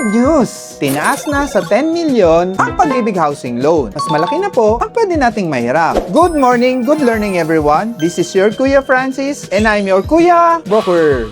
Good news! Tinaas na sa 10 million ang Pag-ibig Housing Loan. Mas malaki na po ang pwede nating mahirap. Good morning, good learning everyone. This is your Kuya Francis and I'm your Kuya Broker.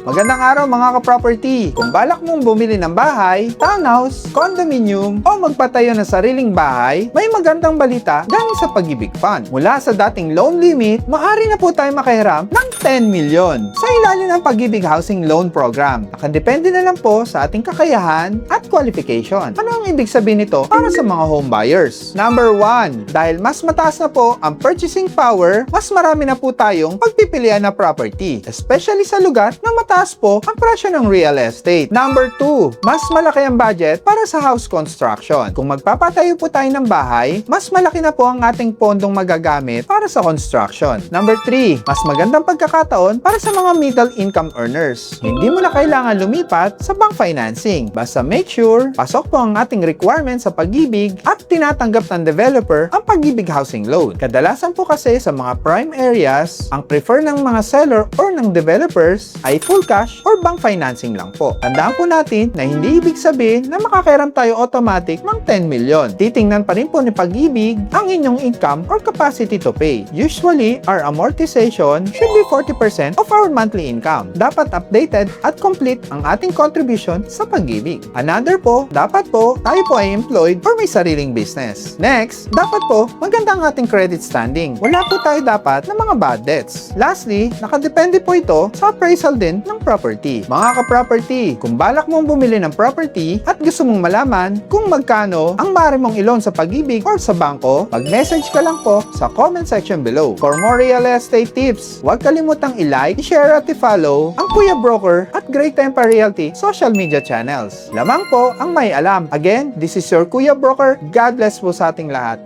Magandang araw mga ka-property! Kung balak mong bumili ng bahay, townhouse, condominium, o magpatayo ng sariling bahay, may magandang balita galing sa Pag-ibig Fund. Mula sa dating loan limit, maaari na po tayo makahiram ng 10 million sa ilalim ng Pag-ibig Housing Loan Program. Nakadepende na lang po sa ating kakayahan at qualification. Ano ang ibig sabihin nito para sa mga home buyers? Number 1, dahil mas mataas na po ang purchasing power, mas marami na po tayong pagpipilian na property, especially sa lugar na mataas po ang presyo ng real estate. Number 2, mas malaki ang budget para sa house construction. Kung magpapatayo po tayo ng bahay, mas malaki na po ang ating pondong magagamit para sa construction. Number 3, mas magandang pagkakataon para sa mga middle income earners. Hindi mo na kailangan lumipat sa bank financing. Basta make sure, pasok po ang ating requirement sa Pag-ibig at tinatanggap ng developer ang Pag-ibig Housing Loan. Kadalasan po kasi sa mga prime areas, ang prefer ng mga seller or ng developers ay full cash or bank financing lang po. Tandaan po natin na hindi ibig sabihin na makakairam tayo automatic ng 10 million. Titingnan pa rin po ni Pag-ibig ang inyong income or capacity to pay. Usually, our amortization should be 40% of our monthly income. Dapat updated at complete ang ating contribution sa Pag-ibig. Another po, dapat po tayo po ay employed or may sariling business. Next, dapat po maganda ang ating credit standing. Wala po tayo dapat ng mga bad debts. Lastly, nakadepende po ito sa appraisal din ng property. Mga ka-property, kung balak mong bumili ng property at gusto mong malaman kung magkano ang maaari mong i-loan sa Pag-ibig or sa bangko, mag-message ka lang po sa comment section below. For more real estate tips, huwag kalimutang i-like, i-share at i-follow ang Kuya Broker at Great Tempa Realty social media channels. Lamang po ang may alam. Again, this is your Kuya Broker. God bless po sa ating lahat.